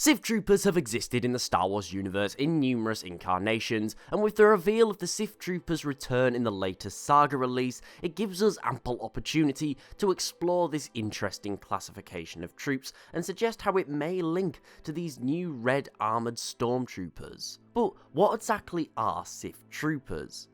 Sith troopers have existed in the Star Wars universe in numerous incarnations, and with the reveal of the Sith troopers' return in the latest saga release, it gives us ample opportunity to explore this interesting classification of troops and suggest how it may link to these new red armoured stormtroopers. But what exactly are Sith troopers?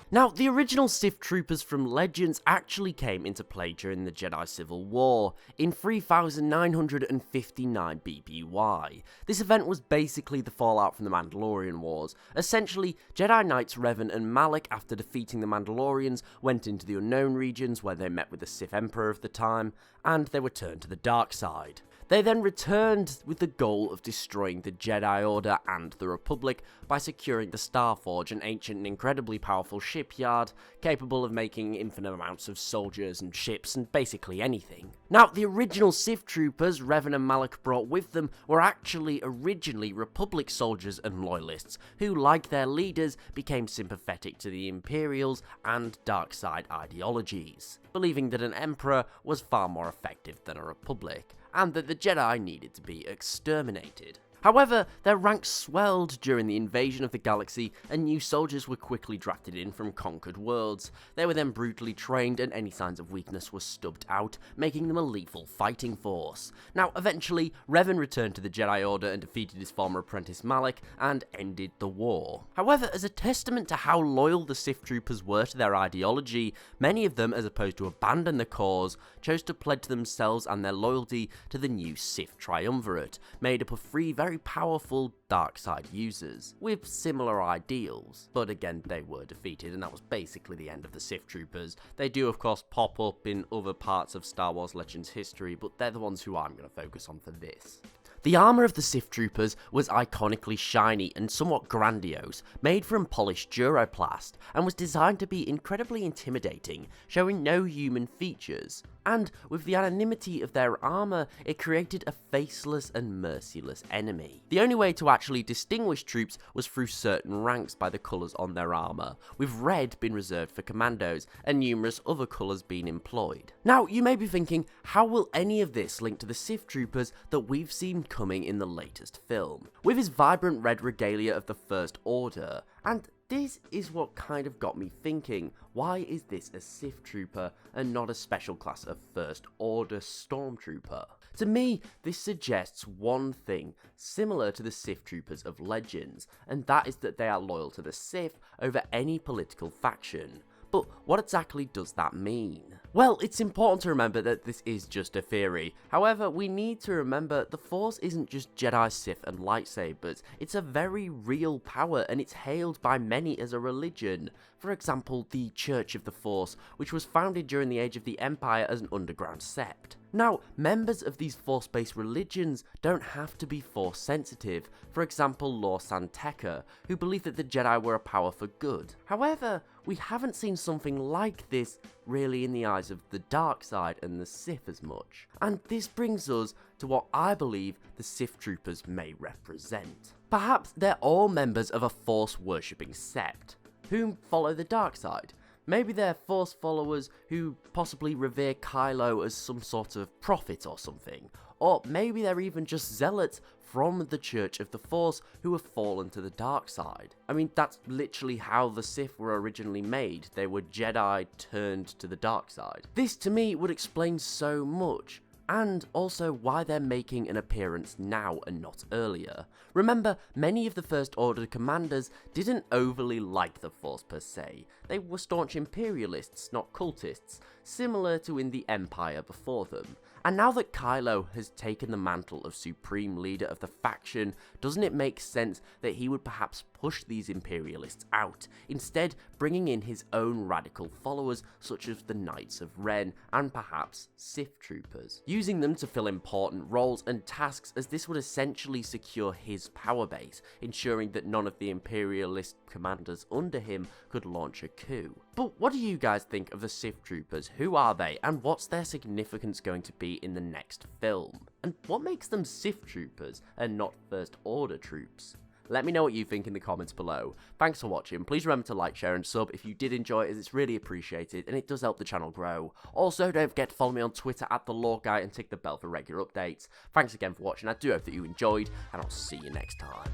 Now, the original Sith troopers from Legends actually came into play during the Jedi Civil War, in 3959 BBY. This event was basically the fallout from the Mandalorian Wars. Essentially, Jedi Knights Revan and Malak, after defeating the Mandalorians, went into the Unknown Regions where they met with the Sith Emperor of the time, and they were turned to the dark side. They then returned with the goal of destroying the Jedi Order and the Republic by securing the Starforge, an ancient and incredibly powerful shipyard capable of making infinite amounts of soldiers and ships and basically anything. Now, the original Sith troopers Revan and Malak brought with them were actually originally Republic soldiers and loyalists who, like their leaders, became sympathetic to the Imperials and dark side ideologies, believing that an Emperor was far more effective than a Republic, and that the Jedi needed to be exterminated. However, their ranks swelled during the invasion of the galaxy, and new soldiers were quickly drafted in from conquered worlds. They were then brutally trained, and any signs of weakness were stubbed out, making them a lethal fighting force. Now, eventually, Revan returned to the Jedi Order and defeated his former apprentice Malak, and ended the war. However, as a testament to how loyal the Sith troopers were to their ideology, many of them, as opposed to abandon the cause, chose to pledge themselves and their loyalty to the new Sith triumvirate, made up of three very powerful dark side users with similar ideals, but again they were defeated, and that was basically the end of the Sith troopers. They do of course pop up in other parts of Star Wars Legends history, but they're the ones who I'm going to focus on for this. The armour of the Sith troopers was iconically shiny and somewhat grandiose, made from polished duroplast, and was designed to be incredibly intimidating, showing no human features. And with the anonymity of their armour, it created a faceless and merciless enemy. The only way to actually distinguish troops was through certain ranks by the colours on their armour, with red being reserved for commandos, and numerous other colours being employed. Now, you may be thinking, how will any of this link to the Sith troopers that we've seen coming in the latest film? With his vibrant red regalia of the First Order, and this is what kind of got me thinking, why is this a Sith trooper and not a special class of First Order stormtrooper? To me, this suggests one thing similar to the Sith troopers of Legends, and that is that they are loyal to the Sith over any political faction. But what exactly does that mean? Well, it's important to remember that this is just a theory. However, we need to remember the Force isn't just Jedi, Sith and lightsabers. It's a very real power, and it's hailed by many as a religion. For example, the Church of the Force, which was founded during the Age of the Empire as an underground sept. Now, members of these Force-based religions don't have to be Force sensitive. For example, Lor San Tekka, who believed that the Jedi were a power for good. However, we haven't seen something like this really in the eyes of the dark side and the Sith as much. And this brings us to what I believe the Sith troopers may represent. Perhaps they're all members of a Force-worshipping sept, whom follow the dark side. Maybe they're Force followers who possibly revere Kylo as some sort of prophet or something. Or maybe they're even just zealots from the Church of the Force who have fallen to the dark side. I mean, that's literally how the Sith were originally made. They were Jedi turned to the dark side. This to me would explain so much, and also why they're making an appearance now and not earlier. Remember, many of the First Order commanders didn't overly like the Force per se. They were staunch imperialists, not cultists, similar to in the Empire before them. And now that Kylo has taken the mantle of supreme leader of the faction, doesn't it make sense that he would perhaps push these imperialists out, instead bringing in his own radical followers such as the Knights of Ren and perhaps Sith troopers, using them to fill important roles and tasks, as this would essentially secure his power base, ensuring that none of the imperialist commanders under him could launch a coup. But what do you guys think of the Sith troopers? Who are they, and what's their significance going to be in the next film? And what makes them Sith troopers and not First Order troops? Let me know what you think in the comments below. Thanks for watching. Please remember to like, share, and sub if you did enjoy it, as it's really appreciated and it does help the channel grow. Also, don't forget to follow me on Twitter at @TheLawGuy and tick the bell for regular updates. Thanks again for watching. I do hope that you enjoyed, and I'll see you next time.